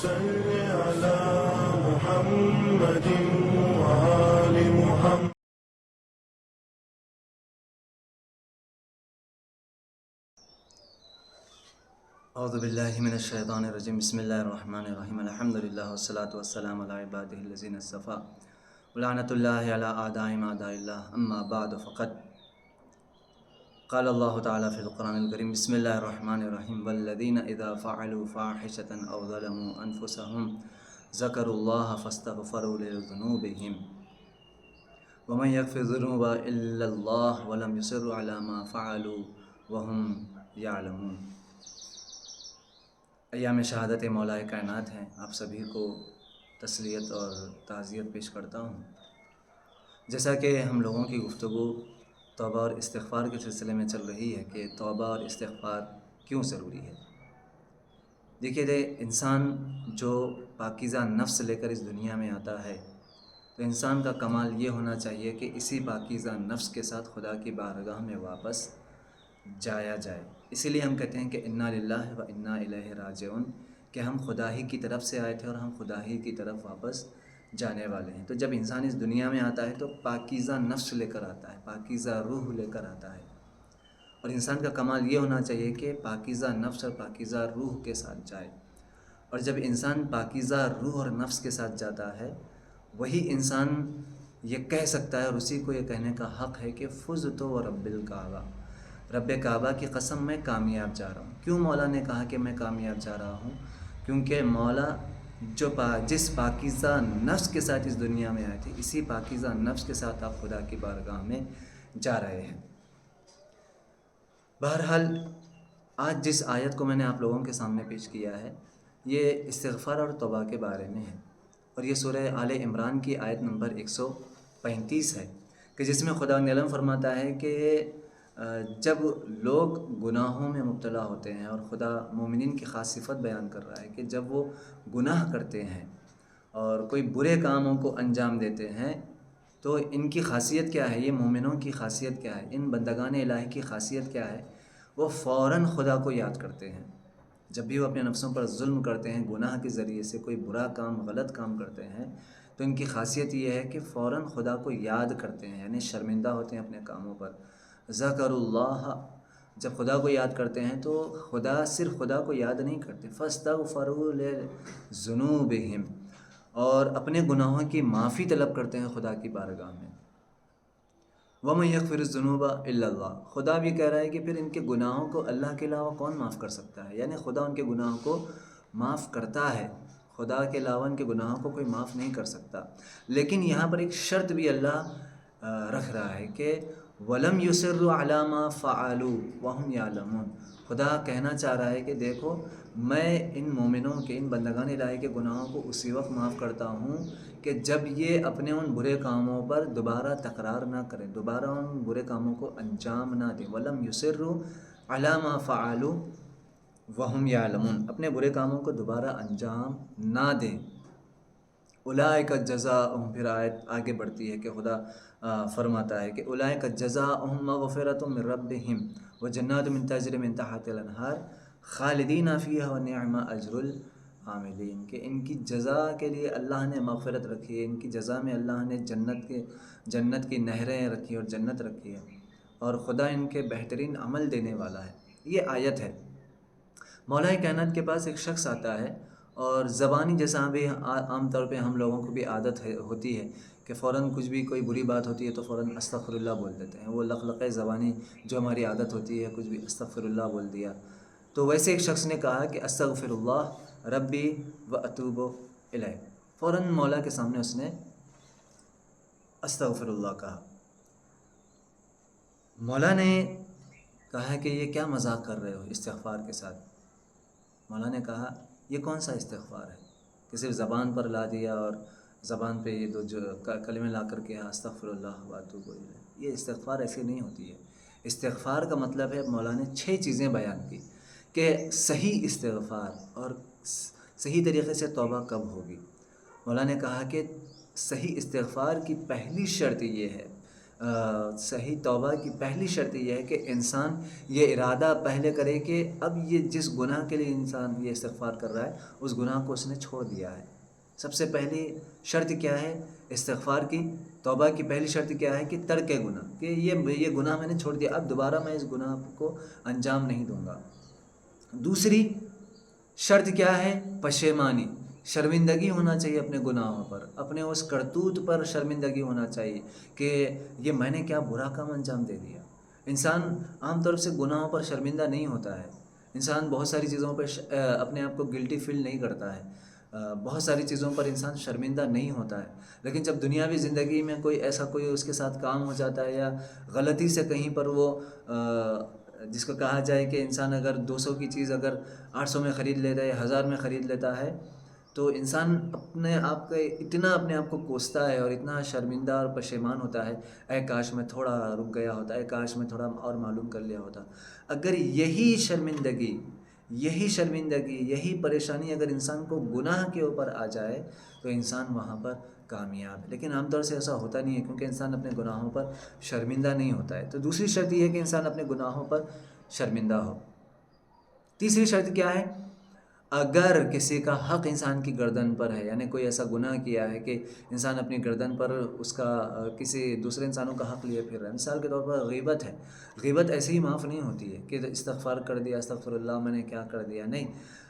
صل على محمد وآل محمد. اعوذ باللہ من الشیطان الرجیم. بسم اللہ الرحمن الرحیم. الحمدللہ والصلاة والسلام علی عبادہ الذین اصطفیٰ ولعنۃ اللہ علی اعدائہم اعداء اللہ. اما بعد فقد قال اللہ تعالی فی القرآن الکریم. بسم اللہ الرحمن الرحیم. والذین اذا فعلوا فاحشۃ او ظلموا انفسهم ذکروا اللہ فاستغفروا لذنوبہم ومن یغفر الذنوب الا اللہ ولم یصروا علی ما فعلوا وهم یعلمون. ایام شہادت مولا کائنات ہیں. آپ سبھی کو تسلیت اور تعزیت پیش کرتا ہوں. جیسا کہ ہم لوگوں کی گفتگو توبہ اور استغفار کے سلسلے میں چل رہی ہے کہ توبہ اور استغفار کیوں ضروری ہے. دیکھیے انسان جو پاکیزہ نفس لے کر اس دنیا میں آتا ہے تو انسان کا کمال یہ ہونا چاہیے کہ اسی پاکیزہ نفس کے ساتھ خدا کی بارگاہ میں واپس جایا جائے. اسی لیے ہم کہتے ہیں کہ انا للہ و انا الیہ راجعون، کہ ہم خدا ہی کی طرف سے آئے تھے اور ہم خدا ہی کی طرف واپس جانے والے ہیں. تو جب انسان اس دنیا میں آتا ہے تو پاکیزہ نفس لے کر آتا ہے، پاکیزہ روح لے کر آتا ہے. اور انسان کا کمال یہ ہونا چاہیے کہ پاکیزہ نفس اور پاکیزہ روح کے ساتھ جائے. اور جب انسان پاکیزہ روح اور نفس کے ساتھ جاتا ہے وہی انسان یہ کہہ سکتا ہے، اور اسی کو یہ کہنے کا حق ہے کہ فزت و رب الکعبہ، رب کعبہ کی قسم میں کامیاب جا رہا ہوں. کیوں مولا نے کہا کہ میں کامیاب جا رہا ہوں؟ کیونکہ مولا جس پاکیزہ نفس کے ساتھ اس دنیا میں آئے تھے اسی پاکیزہ نفس کے ساتھ آپ خدا کی بارگاہ میں جا رہے ہیں. بہرحال آج جس آیت کو میں نے آپ لوگوں کے سامنے پیش کیا ہے یہ استغفار اور توبہ کے بارے میں ہے، اور یہ سورہ آل عمران کی آیت نمبر 135 ہے کہ جس میں خدا علم فرماتا ہے کہ جب لوگ گناہوں میں مبتلا ہوتے ہیں، اور خدا مومنین کی خاص صفت بیان کر رہا ہے کہ جب وہ گناہ کرتے ہیں اور کوئی برے کاموں کو انجام دیتے ہیں تو ان کی خاصیت کیا ہے، یہ مومنوں کی خاصیت کیا ہے، ان بندگان الہی کی خاصیت کیا ہے؟ وہ فوراً خدا کو یاد کرتے ہیں. جب بھی وہ اپنے نفسوں پر ظلم کرتے ہیں، گناہ کے ذریعے سے کوئی برا کام، غلط کام کرتے ہیں، تو ان کی خاصیت یہ ہے کہ فوراً خدا کو یاد کرتے ہیں، یعنی شرمندہ ہوتے ہیں اپنے کاموں پر. ذکر اللہ، جب خدا کو یاد کرتے ہیں تو صرف خدا کو یاد نہیں کرتے، فاستغفروا لذنوبہم، اور اپنے گناہوں کی معافی طلب کرتے ہیں خدا کی بارگاہ میں. وَمَن يَغْفِرُ الذُّنُوبَ إِلَّا اللَّهُ، خدا بھی کہہ رہا ہے کہ پھر ان کے گناہوں کو اللہ کے علاوہ کون معاف کر سکتا ہے، یعنی خدا ان کے گناہوں کو معاف کرتا ہے، خدا کے علاوہ ان کے گناہوں کو کوئی معاف نہیں کر سکتا. لیکن یہاں پر ایک شرط بھی اللہ رکھ رہا ہے کہ وَلَمْ يُصِرُّوا عَلَى مَا فَعَلُوا وَهُمْ يَعْلَمُونَ. خدا کہنا چاہ رہا ہے کہ دیکھو میں ان مومنوں کے، ان بندگان الہی کے گناہوں کو اسی وقت معاف کرتا ہوں کہ جب یہ اپنے ان برے کاموں پر دوبارہ تکرار نہ کریں، دوبارہ ان برے کاموں کو انجام نہ دیں. وَلَمْ يُصِرُّوا عَلَى مَا فَعَلُوا وَهُمْ يَعْلَمُونَ، اپنے برے کاموں کو دوبارہ انجام نہ دیں. اولئک جزاؤہم، پھر آیت آگے بڑھتی ہے کہ خدا فرماتا ہے کہ اولئک جزاؤہم مغفرۃ من ربہم وجنات من تجری من تحتہا الانہار خالدین فیہا ونعم اجر العاملین، کہ ان کی جزا کے لیے اللہ نے مغفرت رکھی ہے، ان کی جزا میں اللہ نے جنت کی نہریں رکھی اور جنت رکھی ہے، اور خدا ان کے بہترین عمل دینے والا ہے. یہ آیت ہے. مولا کائنات کے پاس ایک شخص آتا ہے اور زبانی، جیسا بھی عام طور پہ ہم لوگوں کو بھی عادت ہوتی ہے کہ فوراً کچھ بھی کوئی بری بات ہوتی ہے تو فوراً استغفر اللہ بول دیتے ہیں. وہ لقلقہ زبانی جو ہماری عادت ہوتی ہے، کچھ بھی استغفر اللہ بول دیا. تو ویسے ایک شخص نے کہا کہ استغفر اللہ ربی و اتوب الیہ، فوراً مولا کے سامنے اس نے استغفر اللہ کہا. مولا نے کہا کہ یہ کیا مذاق کر رہے ہو استغفار کے ساتھ. مولا نے کہا یہ کون سا استغفار ہے کہ صرف زبان پر لا دیا اور زبان پہ یہ جو کلمے لا کر کے استغفر اللہ و اتوب الیہ. یہ استغفار ایسے نہیں ہوتی ہے. استغفار کا مطلب ہے، مولا نے 6 چیزیں بیان کی کہ صحیح استغفار اور صحیح طریقے سے توبہ کب ہوگی. مولا نے کہا کہ صحیح استغفار کی پہلی شرط یہ ہے، صحیح توبہ کی پہلی شرط یہ ہے کہ انسان یہ ارادہ پہلے کرے کہ اب یہ جس گناہ کے لیے انسان یہ استغفار کر رہا ہے اس گناہ کو اس نے چھوڑ دیا ہے۔ سب سے پہلی شرط کیا ہے استغفار کی؟ توبہ کی پہلی شرط کیا ہے کہ ترک گناہ، کہ یہ گناہ میں نے چھوڑ دیا، اب دوبارہ میں اس گناہ کو انجام نہیں دوں گا۔ دوسری شرط کیا ہے؟ پشیمانی، شرمندگی ہونا چاہیے اپنے گناہوں پر، اپنے اس کرتوت پر شرمندگی ہونا چاہیے کہ یہ میں نے کیا برا کام انجام دے دیا۔ انسان عام طور سے گناہوں پر شرمندہ نہیں ہوتا ہے، انسان بہت ساری چیزوں پہ اپنے آپ کو گلٹی فیل نہیں کرتا ہے، بہت ساری چیزوں پر انسان شرمندہ نہیں ہوتا ہے، لیکن جب دنیاوی زندگی میں کوئی اس کے ساتھ کام ہو جاتا ہے یا غلطی سے کہیں پر وہ جس کو کہا جائے کہ انسان اگر 200 کی چیز اگر 800 میں خرید لیتا ہے یا 1000 میں خرید لیتا ہے تو انسان اپنے آپ کو کوستا ہے اور اتنا شرمندہ اور پشیمان ہوتا ہے، اے کاش میں تھوڑا رک گیا ہوتا، اے کاش میں تھوڑا اور معلوم کر لیا ہوتا۔ اگر یہی شرمندگی یہی پریشانی اگر انسان کو گناہ کے اوپر آ جائے تو انسان وہاں پر کامیاب ہے، لیکن عام طور سے ایسا ہوتا نہیں ہے کیونکہ انسان اپنے گناہوں پر شرمندہ نہیں ہوتا ہے۔ تو دوسری شرط یہ ہے کہ انسان اپنے گناہوں پر شرمندہ ہو۔ تیسری شرط کیا ہے؟ اگر کسی کا حق انسان کی گردن پر ہے، یعنی کوئی ایسا گناہ کیا ہے کہ انسان اپنی گردن پر اس کا کسی دوسرے انسانوں کا حق لیے پھر رہا ہے، مثال کے طور پر غیبت ہے، غیبت ایسے ہی معاف نہیں ہوتی ہے کہ استغفار کر دیا، استغفر اللہ میں نے کیا کر دیا، نہیں،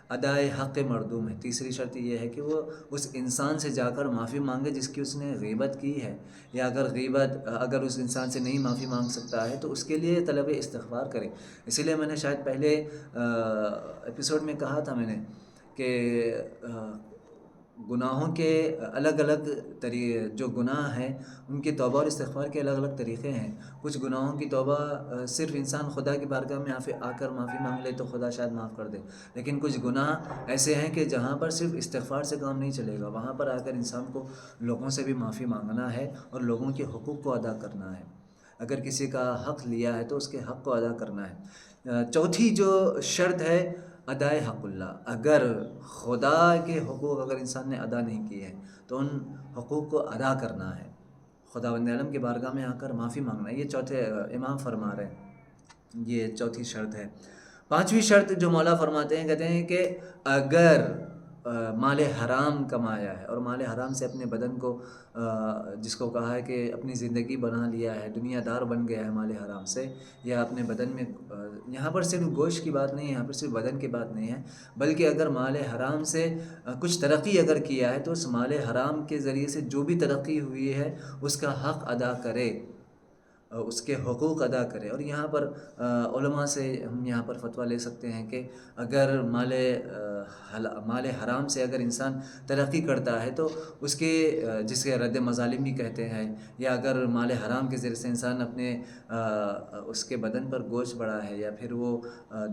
ادائے حق مردوم ہے۔ تیسری شرط یہ ہے کہ وہ اس انسان سے جا کر معافی مانگے جس کی اس نے غیبت کی ہے، یا اگر اس انسان سے نہیں معافی مانگ سکتا ہے تو اس کے لیے طلب استغفار کرے۔ اسی لیے میں نے شاید پہلے ایپیسوڈ میں کہا تھا میں نے کہ گناہوں کے الگ الگ جو گناہ ہیں ان کی توبہ اور استغفار کے الگ الگ طریقے ہیں۔ کچھ گناہوں کی توبہ صرف انسان خدا کی بارگاہ میں آ کر معافی مانگ لے تو خدا شاید معاف کر دے، لیکن کچھ گناہ ایسے ہیں کہ جہاں پر صرف استغفار سے کام نہیں چلے گا، وہاں پر آ کر انسان کو لوگوں سے بھی معافی مانگنا ہے اور لوگوں کے حقوق کو ادا کرنا ہے۔ اگر کسی کا حق لیا ہے تو اس کے حق کو ادا کرنا ہے۔ چوتھی جو شرط ہے ادائے حق اللہ، اگر خدا کے حقوق اگر انسان نے ادا نہیں کیے ہیں تو ان حقوق کو ادا کرنا ہے، خداوند عالم کی بارگاہ میں آ کر معافی مانگنا ہے۔ یہ چوتھے امام فرما رہے ہیں، یہ چوتھی شرط ہے۔ پانچویں شرط جو مولا فرماتے ہیں، کہتے ہیں کہ اگر مال حرام کمایا ہے اور مال حرام سے اپنے بدن کو جس کو کہا ہے کہ اپنی زندگی بنا لیا ہے، دنیا دار بن گیا ہے مال حرام سے، یا اپنے بدن میں یہاں پر صرف گوشت کی بات نہیں ہے، یہاں پر صرف بدن کی بات نہیں ہے، بلکہ اگر مال حرام سے کچھ ترقی اگر کیا ہے تو اس مال حرام کے ذریعے سے جو بھی ترقی ہوئی ہے اس کا حق ادا کرے، اس کے حقوق ادا کرے۔ اور یہاں پر علماء سے ہم یہاں پر فتویٰ لے سکتے ہیں کہ اگر مال حرام سے اگر انسان ترقی کرتا ہے تو اس کے جسے رد مظالم بھی کہتے ہیں، یا اگر مال حرام کے ذریعے سے انسان اپنے اس کے بدن پر گوشت بڑھا ہے یا پھر وہ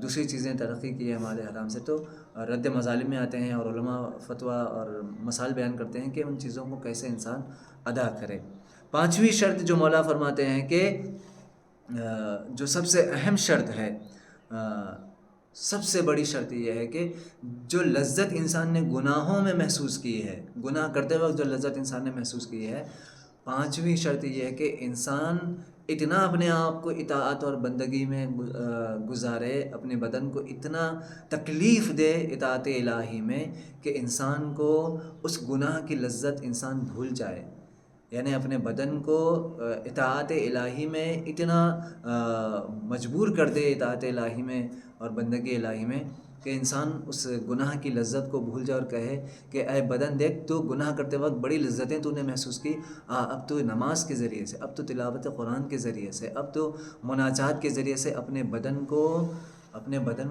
دوسری چیزیں ترقی کی ہے مال حرام سے، تو رد مظالم میں آتے ہیں اور علماء فتویٰ اور مسائل بیان کرتے ہیں کہ ان چیزوں کو کیسے انسان ادا کرے۔ پانچویں شرط جو مولا فرماتے ہیں کہ جو سب سے اہم شرط ہے، سب سے بڑی شرط یہ ہے کہ جو لذت انسان نے گناہوں میں محسوس کی ہے، گناہ کرتے وقت جو لذت انسان نے محسوس کی ہے، پانچویں شرط یہ ہے کہ انسان اتنا اپنے آپ کو اطاعت اور بندگی میں گزارے، اپنے بدن کو اتنا تکلیف دے اطاعت الہی میں کہ انسان کو اس گناہ کی لذت انسان بھول جائے، یعنی اپنے بدن کو اطاعت الہی میں اتنا مجبور کر دے اطاعت الہی میں اور بندگی الہی میں کہ انسان اس گناہ کی لذت کو بھول جائے اور کہے کہ اے بدن دیکھ، تو گناہ کرتے وقت بڑی لذتیں تو نے محسوس کی، اب تو نماز کے ذریعے سے، اب تو تلاوت قرآن کے ذریعے سے، اب تو مناجات کے ذریعے سے اپنے بدن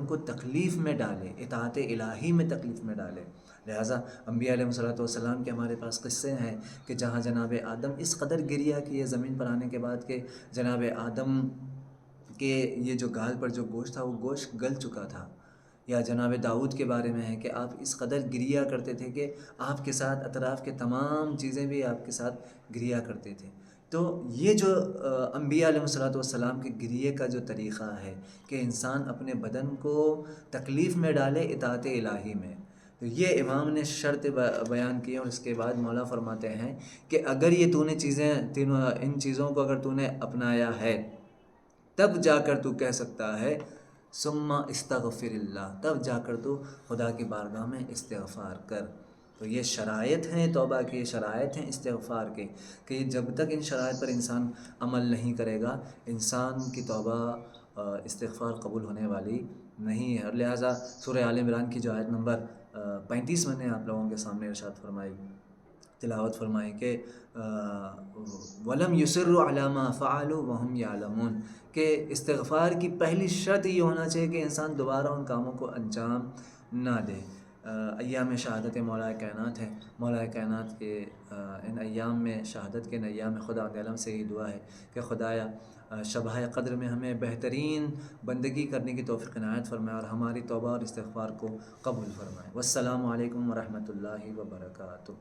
کو تکلیف میں ڈالے، اطاعت الہی میں تکلیف میں ڈالے۔ لہٰذا انبیاء علیہ الصلوۃ کے ہمارے پاس قصے ہیں کہ جہاں جناب آدم اس قدر گریہ کیے زمین پر آنے کے بعد کہ جناب آدم کے یہ جو گال پر جو گوشت تھا وہ گوشت گل چکا تھا، یا جناب داؤد کے بارے میں ہے کہ آپ اس قدر گریہ کرتے تھے کہ آپ کے ساتھ اطراف کے تمام چیزیں بھی آپ کے ساتھ گریہ کرتے تھے۔ تو یہ جو انبیاء علیہ الصلوۃ کے گریے کا جو طریقہ ہے کہ انسان اپنے بدن کو تکلیف میں ڈالے اطاعت الہی میں، تو یہ امام نے شرط بیان کی اور اس کے بعد مولا فرماتے ہیں کہ اگر یہ تو نے ان چیزوں کو اگر تو نے اپنایا ہے تب جا کر تو کہہ سکتا ہے ثم استغفر اللہ، تب جا کر تو خدا کی بارگاہ میں استغفار کر۔ تو یہ شرائط ہیں توبہ کی، یہ شرائط ہیں استغفار کے، کہ جب تک ان شرائط پر انسان عمل نہیں کرے گا انسان کی توبہ استغفار قبول ہونے والی نہیں ہے۔ اور لہٰذا سورہ آل عمران کی جو آیت نمبر 35 میں نے آپ لوگوں کے سامنے ارشاد فرمائی، تلاوت فرمائی کہ وَلَمْ يُصِرُّوا عَلَىٰ مَا فَعَلُوا وَهُمْ يَعْلَمُونَ، کہ استغفار کی پہلی شرط یہ ہونا چاہیے کہ انسان دوبارہ ان کاموں کو انجام نہ دے۔ ایام شہادت مولا کائنات ہے، مولا کائنات کے ان ایام میں شہادت کے ان ایام میں خدا عالم سے یہ دعا ہے کہ خدایا شبہ قدر میں ہمیں بہترین بندگی کرنے کی توفیق عنایت فرمائے اور ہماری توبہ اور استغفار کو قبول فرمائے۔ والسلام علیکم ورحمۃ اللہ وبرکاتہ۔